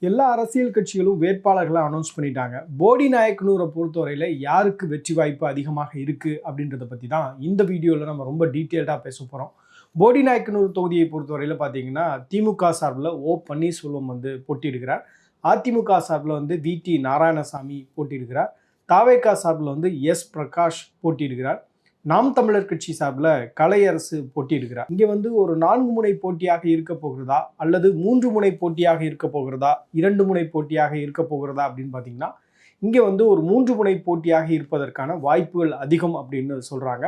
எல்லா அரசியல் கட்சிகளும் வேட்பாளர்களை அனௌன்ஸ் பண்ணிட்டாங்க. போடி நாயக்கனூரை பொறுத்தவரையில் யாருக்கு வெற்றி வாய்ப்பு அதிகமாக இருக்குது அப்படின்றத பற்றி தான் இந்த வீடியோவில் நம்ம ரொம்ப டீட்டெயில்டாக பேச போகிறோம். போடி நாயக்கனூர் தொகுதியை பொறுத்தவரையில் பார்த்தீங்கன்னா திமுக சார்பில் ஓ பன்னீர்செல்வம் போட்டியிடுகிறார். அதிமுக சார்பில் வி.டி. நாராயணசாமி போட்டியிடுகிறார். தாவேகா சார்பில் எஸ். பிரகாஷ் போட்டியிடுகிறார். நாம் தமிழர் கட்சி சார்பில் கலையரசு போட்டியிடுகிறார். இங்கே ஒரு 4 முனை போட்டியாக இருக்க போகிறதா அல்லது 3 முனை போட்டியாக இருக்க போகிறதா 2 முனை போட்டியாக இருக்க போகிறதா அப்படின்னு பார்த்தீங்கன்னா இங்கே ஒரு 3 முனை போட்டியாக இருப்பதற்கான வாய்ப்புகள் அதிகம் அப்படின்னு சொல்கிறாங்க.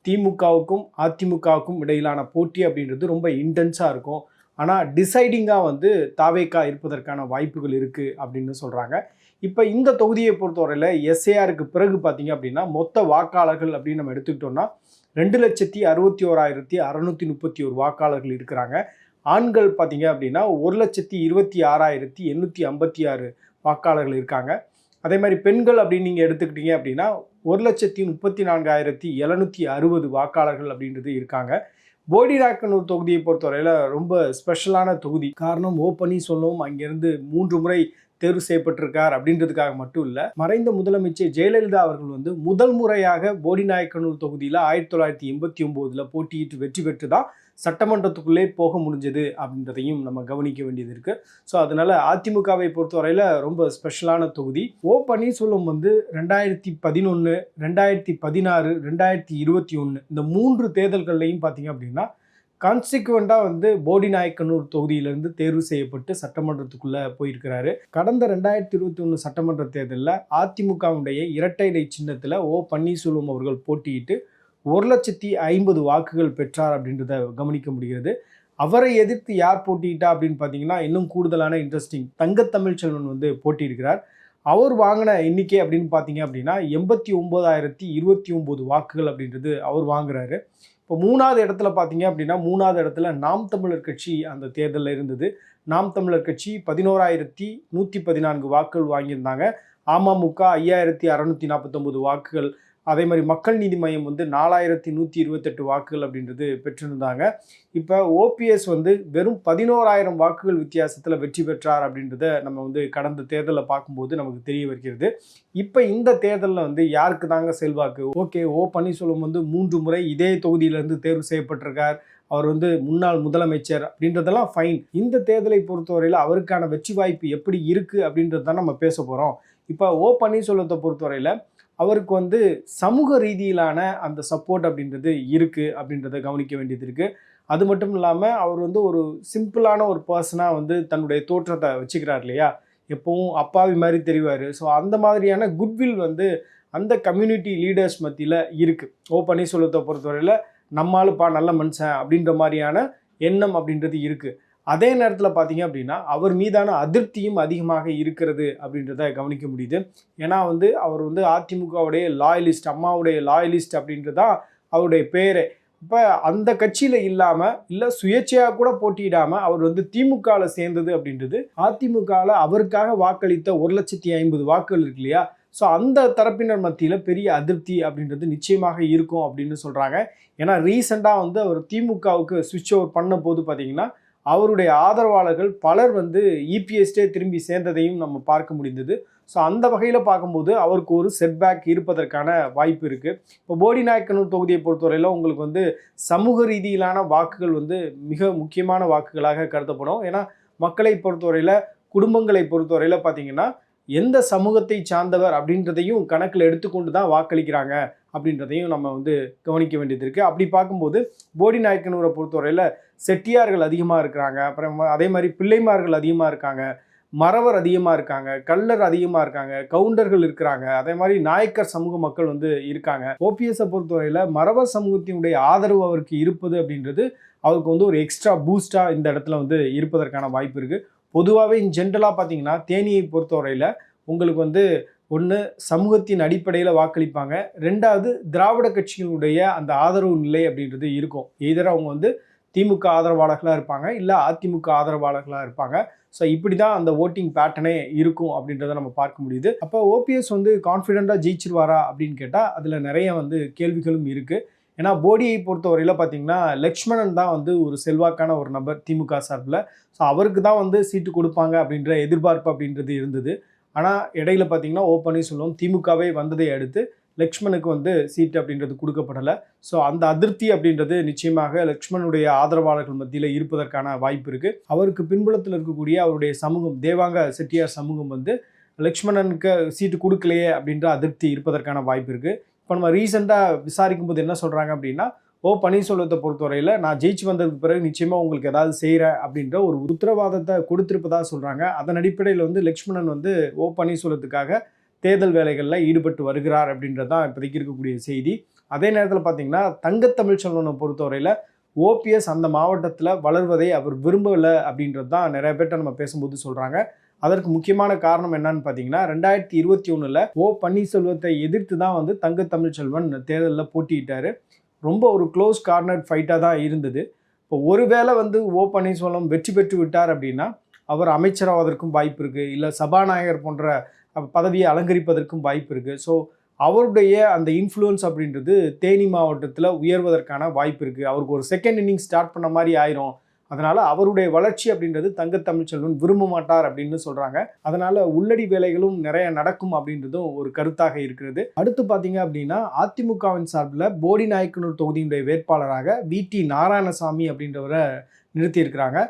திமுகவுக்கும் அதிமுகவுக்கும் இடையிலான போட்டி அப்படின்றது ரொம்ப இன்டென்ஸாக இருக்கும். ஆனால் டிசைடிங்காக தாவேகா இருப்பதற்கான வாய்ப்புகள் இருக்குது அப்படின்னு சொல்கிறாங்க. இப்போ இந்த தொகுதியை பொறுத்தவரையில் எஸ்ஏஆருக்கு பிறகு பார்த்தீங்க அப்படின்னா மொத்த வாக்காளர்கள் அப்படின்னு நம்ம எடுத்துக்கிட்டோம்னா 2,61,631 வாக்காளர்கள் இருக்கிறாங்க. ஆண்கள் பார்த்தீங்க அப்படின்னா 1,26,856 வாக்காளர்கள் இருக்காங்க. அதே மாதிரி பெண்கள் அப்படின்னு நீங்கள் எடுத்துக்கிட்டீங்க அப்படின்னா 1,34,760 வாக்காளர்கள் அப்படின்றது இருக்காங்க. போடி நாயக்கனூர் தொகுதியை பொறுத்தவரையில் ரொம்ப ஸ்பெஷலான தொகுதி. காரணம் ஓ பன்னீர்செல்வம் அங்கேருந்து 3 முறை தேர்வு செய்யப்பட்டிருக்கார் அப்படின்றதுக்காக மட்டும் இல்லை, மறைந்த முதலமைச்சர் ஜெயலலிதா அவர்கள் முதல் முறையாக போடி நாயக்கனூர் தொகுதியில் 1989 போட்டியிட்டு வெற்றி பெற்று தான் சட்டமன்றத்துக்குள்ளே போக முடிஞ்சது அப்படின்றதையும் நம்ம கவனிக்க வேண்டியது இருக்குது. ஸோ அதனால் அதிமுகவை பொறுத்தவரையில் ரொம்ப ஸ்பெஷலான தொகுதி. ஓ பன்னீர்செல்வம் 2011, 2016, 2021 இந்த 3 தேர்தல்கள்லையும் பார்த்தீங்க அப்படின்னா கான்சிக்வெண்ட்டாக போடி நாயக்கனூர் தொகுதியிலிருந்து தேர்வு செய்யப்பட்டு சட்டமன்றத்துக்குள்ளே போயிருக்கிறாரு. கடந்த 2021 சட்டமன்ற தேர்தலில் அதிமுகவுடைய இரட்டை இலை சின்னத்தில் ஓ பன்னீர்செல்வம் அவர்கள் போட்டியிட்டு 1,50,000 வாக்குகள் பெற்றார் அப்படின்றத கவனிக்க முடிகிறது. அவரை எதிர்த்து யார் போட்டியிட்டா அப்படின்னு பார்த்தீங்கன்னா இன்னும் கூடுதலான இன்ட்ரெஸ்டிங் தங்கத்தமிழ்ச்செல்வன் போட்டியிடுகிறார். அவர் வாங்கின எண்ணிக்கை அப்படின்னு பார்த்தீங்க அப்படின்னா 89,029 வாக்குகள் அப்படின்றது அவர் வாங்குறாரு. இப்போ 3வது இடத்துல பார்த்தீங்க அப்படின்னா 3வது இடத்துல நாம் தமிழர் கட்சி அந்த தேர்தலில் இருந்தது. நாம் தமிழர் கட்சி 11,114 வாக்குகள் வாங்கியிருந்தாங்க. அமமுக 5,649 வாக்குகள். அதே மாதிரி மக்கள் நீதி மையம் 4,128 வாக்குகள் அப்படின்றது பெற்றிருந்தாங்க. இப்போ ஓபிஎஸ் வெறும் 11,000 வாக்குகள் வித்தியாசத்தில் வெற்றி பெற்றார் அப்படின்றத நம்ம கடந்த தேர்தலில் பார்க்கும்போது நமக்கு தெரிய வருகிறது. இப்போ இந்த தேர்தலில் யாருக்கு தாங்க செல்வாக்கு? ஓகே, ஓ பன்னீர்செல்வம் 3 முறை இதே தொகுதியிலேருந்து தேர்வு செய்யப்பட்டிருக்கார். அவர் முன்னாள் முதலமைச்சர் அப்படின்றதெல்லாம் ஃபைன். இந்த தேர்தலை பொறுத்தவரையில் அவருக்கான வெற்றி வாய்ப்பு எப்படி இருக்குது அப்படின்றது தான் நம்ம பேச போகிறோம். இப்போ ஓ பன்னீர்செல்வத்தை பொறுத்தவரையில் அவருக்கு சமூக ரீதியிலான அந்த சப்போர்ட் அப்படின்றது இருக்குது அப்படின்றத கவனிக்க வேண்டியது இருக்குது. அது மட்டும் இல்லாமல் அவர் ஒரு சிம்பிளான ஒரு பர்சனாக தன்னுடைய தோற்றத்தை வச்சுக்கிறார் இல்லையா, எப்பவும் அப்பாவி மாதிரி தெரிவார். ஸோ அந்த மாதிரியான குட்வில் அந்த கம்யூனிட்டி லீடர்ஸ் மத்தியில் இருக்குது. ஓ பன்னீர்செல்வத்தை பொறுத்தவரையில் நம்மளுப்பா நல்ல மனுஷன் அப்படின்ற மாதிரியான எண்ணம் அப்படின்றது இருக்குது. அதே நேரத்தில் பார்த்தீங்க அப்படின்னா அவர் மீதான அதிருப்தியும் அதிகமாக இருக்கிறது அப்படின்றத கவனிக்க முடியுது. ஏன்னா அவர் அதிமுகவுடைய லாயலிஸ்ட், அம்மாவுடைய லாயலிஸ்ட் அப்படின்றது தான் அவருடைய பேர். இப்போ அந்த கட்சியில் இல்லாமல் இல்லை சுயேட்சையாக கூட போட்டியிடாமல் அவர் திமுகவில் சேர்ந்தது அப்படின்றது அதிமுகவில் அவருக்காக வாக்களித்த 1,50,000 வாக்குகள் இருக்கு இல்லையா, ஸோ அந்த தரப்பினர் மத்தியில் பெரிய அதிருப்தி அப்படின்றது நிச்சயமாக இருக்கும் அப்படின்னு சொல்கிறாங்க. ஏன்னா ரீசெண்டாக அவர் திமுகவுக்கு சுவிட்ச் ஓவர் பண்ண போது பார்த்தீங்கன்னா அவருடைய ஆதரவாளர்கள் பலர் இபிஎஸ்டே திரும்பி சேர்ந்ததையும் நம்ம பார்க்க முடிந்தது. ஸோ அந்த வகையில் பார்க்கும்போது அவருக்கு ஒரு செட்பேக் இருப்பதற்கான வாய்ப்பு இருக்குது. இப்போ போடி நாயக்கனூர் தொகுதியை பொறுத்தவரையில் உங்களுக்கு சமூக ரீதியிலான வாக்குகள் மிக முக்கியமான வாக்குகளாக கருதப்படும். ஏன்னா மக்களை பொறுத்தவரையில், குடும்பங்களை பொறுத்தவரையில் பார்த்தீங்கன்னா எந்த சமூகத்தை சார்ந்தவர் அப்படின்றதையும் கணக்கில் எடுத்துக்கொண்டு தான் வாக்களிக்கிறாங்க அப்படின்றதையும் நம்ம கவனிக்க வேண்டியது இருக்குது. அப்படி பார்க்கும்போது போடி நாயக்கனூரை பொறுத்தவரையில் செட்டியார்கள் அதிகமாக இருக்கிறாங்க. அப்புறம் அதே மாதிரி பிள்ளைமார்கள் அதிகமாக இருக்காங்க, மறவர் அதிகமாக இருக்காங்க, கள்ளர் அதிகமாக இருக்காங்க, கவுண்டர்கள் இருக்கிறாங்க. அதே மாதிரி நாயக்கர் சமூக மக்கள் இருக்காங்க. ஓபிஎஸை பொறுத்தவரையில் மறவர் சமூகத்தினுடைய ஆதரவு அவருக்கு இருப்பது அப்படின்றது அவருக்கு ஒரு எக்ஸ்ட்ரா பூஸ்டாக இந்த இடத்துல இருப்பதற்கான வாய்ப்பு இருக்குது. பொதுவாகவே ஜென்ரலாக பார்த்தீங்கன்னா தேனியை பொறுத்தவரையில் உங்களுக்கு ஒன்று சமூகத்தின் அடிப்படையில் வாக்களிப்பாங்க, 2வது திராவிட கட்சிகளுடைய அந்த ஆதரவு நிலை அப்படின்றது இருக்கும். எதர் அவங்க திமுக ஆதரவாளர்களாக இருப்பாங்க, இல்லை அதிமுக ஆதரவாளர்களாக இருப்பாங்க. ஸோ இப்படி தான் அந்த ஓட்டிங் பேட்டர்னே இருக்கும் அப்படின்றத நம்ம பார்க்க முடியுது. அப்போ ஓபிஎஸ் கான்ஃபிடெண்ட்டாக ஜெயிச்சிருவாரா அப்படின்னு கேட்டால் அதில் நிறைய கேள்விகளும் இருக்குது. ஏன்னா போடியை பொறுத்தவரையில் பார்த்தீங்கன்னா லக்ஷ்மணன் தான் வந்து ஒரு செல்வாக்கான ஒரு நபர் திமுக சார்பில். ஸோ அவருக்கு தான் வந்து சீட்டு கொடுப்பாங்க அப்படின்ற எதிர்பார்ப்பு அப்படின்றது இருந்தது. ஆனால் இடையில பார்த்தீங்கன்னா பன்னீர்செல்வம் திமுகவே வந்ததை அடுத்து லக்ஷ்மணுக்கு வந்து சீட்டு அப்படின்றது கொடுக்கப்படலை. ஸோ அந்த அதிருப்தி அப்படின்றது நிச்சயமாக லக்ஷ்மணுடைய ஆதரவாளர்கள் மத்தியில் இருப்பதற்கான வாய்ப்பு இருக்குது. அவருக்கு பின்புலத்தில் இருக்கக்கூடிய அவருடைய சமூகம், தேவாங்க செட்டியார் சமூகம் வந்து லக்ஷ்மணனுக்கு சீட்டு கொடுக்கலையே அப்படின்ற அதிருப்தி இருப்பதற்கான வாய்ப்பு இருக்குது. இப்போ நம்ம ரீசெண்டாக விசாரிக்கும் போது என்ன சொல்கிறாங்க அப்படின்னா, பன்னீர்செல்வத்தை பொறுத்தவரையில் நான் ஜெயிச்சு வந்ததுக்கு பிறகு நிச்சயமாக உங்களுக்கு ஏதாவது செய்கிறேன் அப்படின்ற ஒரு உத்தரவாதத்தை கொடுத்திருப்பதாக சொல்கிறாங்க. அதன் அடிப்படையில் வந்து லக்ஷ்மணன் வந்து பன்னீர்செல்வத்துக்காக தேர்தல் வேலைகளில் ஈடுபட்டு வருகிறார் அப்படின்றது தான் இப்போதைக்கு இருக்கக்கூடிய செய்தி. அதே நேரத்தில் பார்த்தீங்கன்னா தங்கத்தமிழ்ச்செல்வனை பொறுத்தவரையில் ஓபிஎஸ் அந்த மாவட்டத்தில் வளர்வதை அவர் விரும்பலை அப்படின்றது தான் நிறைய பேர்ட்ட நம்ம பேசும்போது சொல்கிறாங்க. அதற்கு முக்கியமான காரணம் என்னன்னு பார்த்தீங்கன்னா 2021 பன்னீர்செல்வத்தை எதிர்த்து தான் வந்து தங்கத்தமிழ்ச்செல்வன் தேர்தலில் போட்டியிட்டார். ரொம்ப ஒரு க்ளோஸ் கார்னர் ஃபைட்டாக தான் இருந்தது. இப்போ ஒருவேளை வந்து பன்னீர்செல்வம் வெற்றி பெற்று விட்டார் அப்படின்னா அவர் அமைச்சராவதற்கும் வாய்ப்பு இருக்குது, இல்லை சபாநாயகர் போன்ற பதவியை அலங்கரிப்பதற்கும் வாய்ப்பு இருக்குது. ஸோ அவருடைய அந்த இன்ஃப்ளூயன்ஸ் அப்படின்றது தேனி மாவட்டத்தில் உயர்வதற்கான வாய்ப்பு இருக்குது. அவருக்கு ஒரு செகண்ட் இன்னிங் ஸ்டார்ட் பண்ண மாதிரி ஆயிரும். அதனால் அவருடைய வளர்ச்சி அப்படின்றது தங்கத்தமிழ்ச்செல்வன் விரும்ப மாட்டார் அப்படின்னு சொல்கிறாங்க. அதனால் உள்ளடி வேலைகளும் நிறைய நடக்கும் அப்படின்றதும் ஒரு கருத்தாக இருக்கிறது. அடுத்து பார்த்தீங்க அப்படின்னா அதிமுகவின் சார்பில் போடி நாயக்கனூர் தொகுதியினுடைய வேட்பாளராக வி.டி. நாராயணசாமி அப்படின்றவரை நிறுத்தியிருக்கிறாங்க.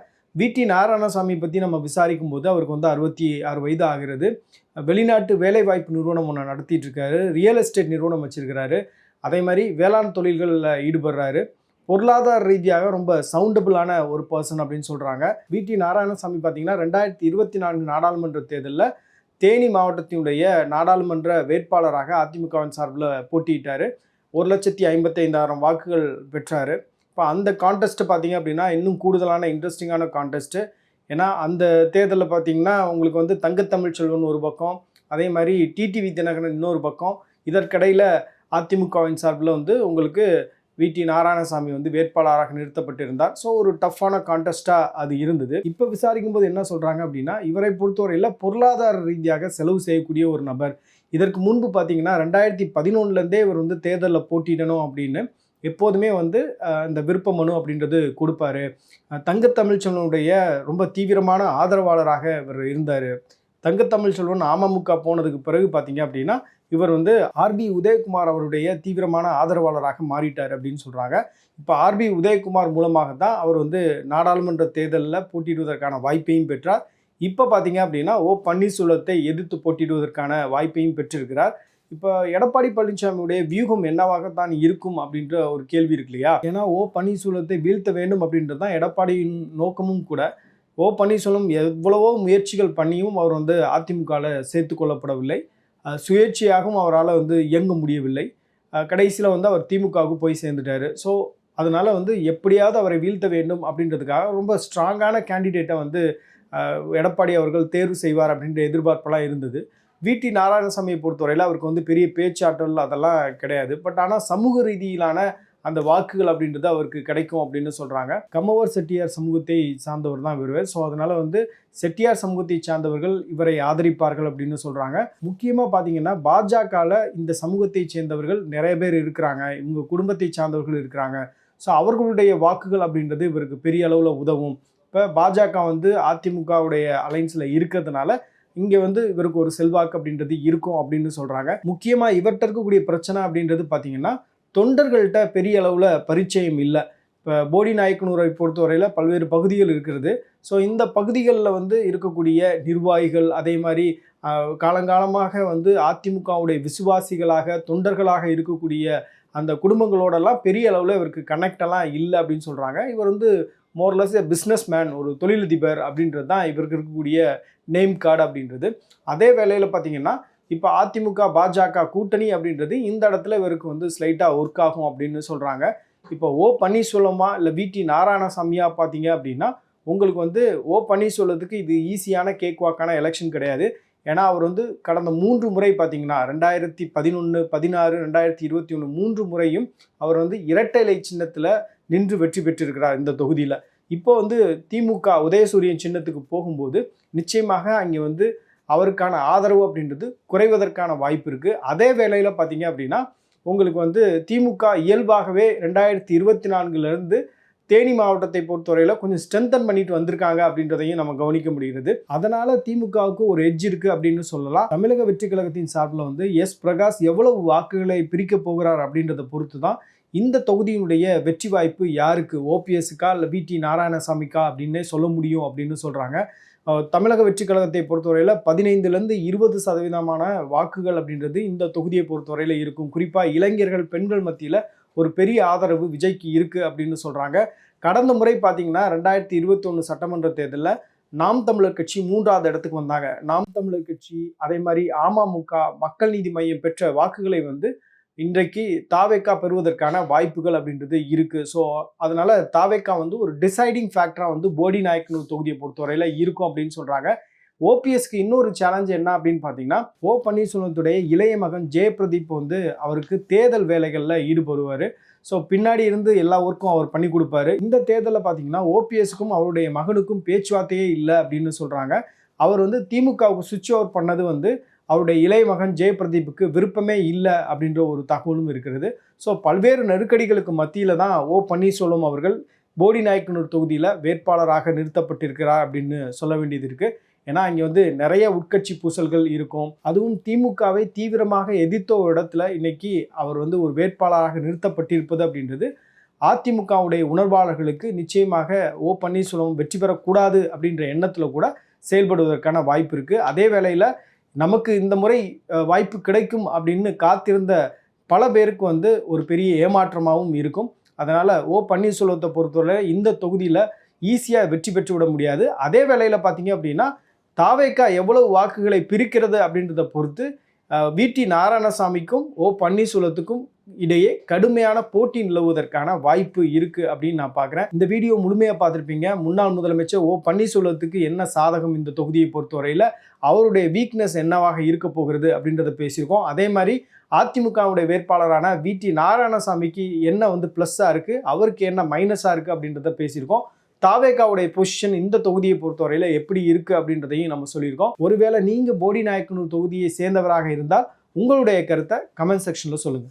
வி.டி. நாராயணசாமி பற்றி நம்ம விசாரிக்கும் போது அவருக்கு வந்து 66 வயது ஆகிறது. வெளிநாட்டு வேலைவாய்ப்பு நிறுவனம் ஒன்று நடத்திட்டு இருக்காரு, ரியல் எஸ்டேட் நிறுவனம் வச்சிருக்கிறாரு, அதே மாதிரி வேளாண் தொழில்களில் ஈடுபடுறாரு. பொருளாதார ரீதியாக ரொம்ப சவுண்டபுளான ஒரு பர்சன் அப்படின்னு சொல்கிறாங்க. வி.டி. நாராயணசாமி பார்த்தீங்கன்னா 2024 நாடாளுமன்ற தேர்தலில் தேனி மாவட்டத்தினுடைய நாடாளுமன்ற வேட்பாளராக அதிமுகவின் சார்பில் போட்டியிட்டார். 1,55,000 வாக்குகள் பெற்றார். இப்போ அந்த கான்டெஸ்ட்டு பார்த்தீங்க அப்படின்னா இன்னும் கூடுதலான இன்ட்ரெஸ்டிங்கான கான்டெஸ்ட்டு. ஏன்னா அந்த தேர்தலில் பார்த்தீங்கன்னா உங்களுக்கு வந்து தங்கத்தமிழ்ச்செல்வன் ஒரு பக்கம், அதே மாதிரி டிடிவி தினகரன் இன்னொரு பக்கம், இதற்கிடையில் அதிமுகவின் சார்பில் வந்து உங்களுக்கு வி.டி. நாராயணசாமி வந்து வேட்பாளராக நிறுத்தப்பட்டிருந்தார். ஸோ ஒரு டஃப்பான கான்டெஸ்ட்டாக அது இருந்தது. இப்போ விசாரிக்கும் போது என்ன சொல்கிறாங்க அப்படின்னா இவரை பொறுத்தவரையில் பொருளாதார ரீதியாக செலவு செய்யக்கூடிய ஒரு நபர். இதற்கு முன்பு பார்த்தீங்கன்னா 2011 இவர் வந்து தேர்தலில் போட்டியிடணும் அப்படின்னு எப்போதுமே வந்து இந்த விருப்ப மனு அப்படின்றது கொடுப்பாரு. தங்கத்தமிழ்ச்செல்வனுடைய ரொம்ப தீவிரமான ஆதரவாளராக இவர் இருந்தார். தங்கத்தமிழ்ச்செல்வன் அமமுக போனதுக்கு பிறகு பார்த்தீங்க அப்படின்னா இவர் வந்து ஆர்பி உதயகுமார் அவருடைய தீவிரமான ஆதரவாளராக மாறிட்டார் அப்படின்னு சொல்கிறாங்க. இப்போ ஆர்பி உதயகுமார் மூலமாக தான் அவர் வந்து நாடாளுமன்ற தேர்தலில் போட்டியிடுவதற்கான வாய்ப்பையும் பெற்றார். இப்போ பார்த்தீங்க அப்படின்னா பன்னீர்செல்வத்தை எதிர்த்து போட்டியிடுவதற்கான வாய்ப்பையும் பெற்றிருக்கிறார். இப்போ எடப்பாடி பழனிசாமியுடைய வியூகம் என்னவாகத்தான் இருக்கும் அப்படின்ற ஒரு கேள்வி இருக்கு இல்லையா? ஏன்னா பன்னீர்செல்வத்தை வீழ்த்த வேண்டும் அப்படின்றது தான் எடப்பாடியின் நோக்கமும் கூட. பன்னீர்செல்வம் எவ்வளவோ முயற்சிகள் பண்ணியும் அவர் வந்து அதிமுகவில் சேர்த்து கொள்ளப்படவில்லை. சுயேட்சையாகவும் அவரால் வந்து இயங்க முடியவில்லை. கடைசியில் வந்து அவர் திமுகவுக்கு போய் சேர்ந்துட்டார். ஸோ அதனால் வந்து எப்படியாவது அவரை வீழ்த்த வேண்டும் அப்படின்றதுக்காக ரொம்ப ஸ்ட்ராங்கான கேண்டிடேட்டை வந்து எடப்பாடி அவர்கள் தேர்வு செய்வார் அப்படின்ற எதிர்பார்ப்பெல்லாம் இருந்தது. வி.டி. நாராயணசாமியை பொறுத்தவரையில் அவருக்கு வந்து பெரிய பேச்சாற்றல் அதெல்லாம் கிடையாது. பட் ஆனால் சமூக ரீதியிலான அந்த வாக்குகள் அப்படின்றது அவருக்கு கிடைக்கும் அப்படின்னு சொல்கிறாங்க. கம்மவர் செட்டியார் சமூகத்தை சார்ந்தவர் தான் இவர். ஸோ அதனால் வந்து செட்டியார் சமூகத்தை சார்ந்தவர்கள் இவரை ஆதரிப்பார்கள் அப்படின்னு சொல்கிறாங்க. முக்கியமாக பார்த்தீங்கன்னா பாஜகவில் இந்த சமூகத்தை சேர்ந்தவர்கள் நிறைய பேர் இருக்கிறாங்க, இவங்க குடும்பத்தை சார்ந்தவர்கள் இருக்கிறாங்க. ஸோ அவர்களுடைய வாக்குகள் அப்படின்றது இவருக்கு பெரிய அளவில் உதவும். இப்போ பாஜக வந்து அதிமுகவுடைய அலைன்ஸில் இருக்கிறதுனால இங்கே வந்து இவருக்கு ஒரு செல்வாக்கு அப்படின்றது இருக்கும் அப்படின்னு சொல்கிறாங்க. முக்கியமாக இவர்கிட்ட இருக்கக்கூடிய பிரச்சனை அப்படின்றது பார்த்தீங்கன்னா தொண்டர்கள்ட்ட பெரிய அளவில் பரிச்சயம் இல்லை. இப்போ போடி நாயக்கனூரை பொறுத்தவரையில் பல்வேறு பகுதிகள் இருக்கிறது. ஸோ இந்த பகுதிகளில் வந்து இருக்கக்கூடிய நிர்வாகிகள், அதே மாதிரி காலங்காலமாக வந்து அதிமுகவுடைய விசுவாசிகளாக தொண்டர்களாக இருக்கக்கூடிய அந்த குடும்பங்களோடலாம் பெரிய அளவில் இவருக்கு கனெக்டெல்லாம் இல்லை அப்படின்னு சொல்கிறாங்க. இவர் வந்து மோர்லெஸ் பிஸ்னஸ் மேன், ஒரு தொழிலதிபர் அப்படின்றது தான் இவருக்கு இருக்கக்கூடிய நேம் கார்டு அப்படின்றது. அதே வேளையில் பார்த்தீங்கன்னா இப்போ அதிமுக பாஜக கூட்டணி அப்படின்றது இந்த இடத்துல இவருக்கு வந்து ஸ்லைட்டாக ஒர்க் ஆகும் அப்படின்னு சொல்கிறாங்க. இப்போ பன்னீர்செல்வமா இல்லை வி.டி. நாராயணசாமியா பார்த்தீங்க அப்படின்னா உங்களுக்கு வந்து பன்னீர்செல்வத்துக்கு இது ஈஸியான கேக் வாக்கான எலெக்ஷன் கிடையாது. ஏன்னா அவர் வந்து கடந்த 3 முறை பார்த்தீங்கன்னா 2011, 16, 2021 3 முறையும் அவர் வந்து இரட்டை இலை சின்னத்தில் நின்று வெற்றி பெற்றிருக்கிறார் இந்த தொகுதியில். இப்போ வந்து திமுக உதயசூரியன் சின்னத்துக்கு போகும்போது நிச்சயமாக அங்கே வந்து அவருக்கான ஆதரவு அப்படின்றது குறைவதற்கான வாய்ப்பு இருக்குது. அதே வேளையில் பார்த்தீங்க அப்படின்னா உங்களுக்கு வந்து திமுக இயல்பாகவே 2024 தேனி மாவட்டத்தை பொறுத்தவரையில் கொஞ்சம் ஸ்ட்ரென்தன் பண்ணிட்டு வந்திருக்காங்க அப்படின்றதையும் நம்ம கவனிக்க முடிகிறது. அதனால திமுகவுக்கு ஒரு எட்ஜ் இருக்கு அப்படின்னு சொல்லலாம். தமிழக வெற்றி கழகத்தின் சார்பில் வந்து எஸ் பிரகாஷ் எவ்வளவு வாக்குகளை பிரிக்க போகிறார் அப்படின்றத பொறுத்து தான் இந்த தொகுதியினுடைய வெற்றி வாய்ப்பு யாருக்கு, ஓபிஎஸ்க்கா இல்லை வி.டி. நாராயணசாமிக்கா அப்படின்னே சொல்ல முடியும் அப்படின்னு சொல்றாங்க. தமிழக வெற்றி கழகத்தை பொறுத்தவரையில் 15லேருந்து 20% வாக்குகள் அப்படின்றது இந்த தொகுதியை பொறுத்தவரையில் இருக்கும். குறிப்பாக இளைஞர்கள், பெண்கள் மத்தியில் ஒரு பெரிய ஆதரவு விஜய்க்கு இருக்கு அப்படின்னு சொல்றாங்க. கடந்த முறை பார்த்தீங்கன்னா 2021 சட்டமன்ற தேர்தலில் நாம் தமிழர் கட்சி 3வது இடத்துக்கு வந்தாங்க. நாம் தமிழர் கட்சி, அதே மாதிரி அமமுக, மக்கள் நீதி மையம் பெற்ற வாக்குகளை வந்து இன்றைக்கு தாவேக்கா பெறுவதற்கான வாய்ப்புகள் அப்படின்றது இருக்கு. ஸோ அதனால தாவேக்கா வந்து ஒரு டிசைடிங் ஃபேக்டரா வந்து போடி நாயக்கனூர் தொகுதியை பொறுத்தவரையில இருக்கும் அப்படின்னு சொல்றாங்க. ஓபிஎஸ்க்கு இன்னொரு சேலஞ்ச் என்ன அப்படின்னு பார்த்தீங்கன்னா, பன்னீர்செல்வத்துடைய இளைய மகன் ஜெயபிரதீப் வந்து அவருக்கு தேர்தல் வேலைகளில் ஈடுபடுவார். ஸோ பின்னாடி இருந்து எல்லா ஒர்க்கும் அவர் பண்ணி கொடுப்பாரு. இந்த தேர்தலில் பார்த்தீங்கன்னா ஓபிஎஸ்க்கும் அவருடைய மகனுக்கும் பேச்சுவார்த்தையே இல்லை அப்படின்னு சொல்றாங்க. அவர் வந்து திமுகவுக்கு சுவிட்ச் ஓவர் பண்ணது வந்து அவருடைய இளைய மகன் ஜெயபிரதீப்புக்கு விருப்பமே இல்லை அப்படின்ற ஒரு தகவலும் இருக்கிறது. ஸோ பல்வேறு நெருக்கடிகளுக்கு மத்தியில் தான் பன்னீர்செல்வம் அவர்கள் போடி நாயக்கனூர் தொகுதியில் வேட்பாளராக நிறுத்தப்பட்டிருக்கிறார் அப்படின்னு சொல்ல வேண்டியது இருக்குது. ஏன்னா இங்கே வந்து நிறைய உட்கட்சி பூசல்கள் இருக்கும். அதுவும் திமுகவை தீவிரமாக எதிர்த்த ஒரு இடத்துல இன்னைக்கு அவர் வந்து ஒரு வேட்பாளராக நிறுத்தப்பட்டிருப்பது அப்படின்றது அதிமுகவுடைய உணர்வாளர்களுக்கு நிச்சயமாக பன்னீர்செல்வம் வெற்றி பெறக்கூடாது அப்படின்ற எண்ணத்தில் கூட செயல்படுவதற்கான வாய்ப்பு இருக்குது. அதே வேளையில் நமக்கு இந்த முறை வாய்ப்பு கிடைக்கும் அப்படின்னு காத்திருந்த பல பேருக்கு வந்து ஒரு பெரிய ஏமாற்றமாகவும் இருக்கும். அதனால் பன்னீர்செல்வத்தை பொறுத்தவரை இந்த தொகுதியில் ஈஸியாக வெற்றி பெற்று விட முடியாது. அதே வேளையில் பார்த்தீங்க அப்படின்னா தாவேக்கா எவ்வளவு வாக்குகளை பிரிக்கிறது அப்படின்றத பொறுத்து வி.டி. நாராயணசாமிக்கும் பன்னீர்செல்வத்துக்கும் இடையே கடுமையான போட்டி நிலவுவதற்கான வாய்ப்பு இருக்குது அப்படின்னு நான் பார்க்குறேன். இந்த வீடியோ முழுமையாக பார்த்துருப்பீங்க. முன்னாள் முதலமைச்சர் பன்னீர்செல்வத்துக்கு என்ன சாதகம் இந்த தொகுதியை பொறுத்தவரையில், அவருடைய வீக்னஸ் என்னவாக இருக்க போகிறது அப்படின்றத பேசியிருக்கோம். அதே மாதிரி அதிமுகவுடைய வேட்பாளரான வி.டி. நாராயணசாமிக்கு என்ன வந்து ப்ளஸ்ஸாக இருக்குது, அவருக்கு என்ன மைனஸாக இருக்குது அப்படின்றத பேசியிருக்கோம். தாவேக்காவுடைய பொசிஷன் இந்த தொகுதியை பொறுத்தவரையில் எப்படி இருக்குது அப்படின்றதையும் நம்ம சொல்லியிருக்கோம். ஒருவேளை நீங்கள் போடி நாயக்கனூர் தொகுதியை சேர்ந்தவராக இருந்தால் உங்களுடைய கருத்தை கமெண்ட் செக்ஷனில் சொல்லுங்கள்.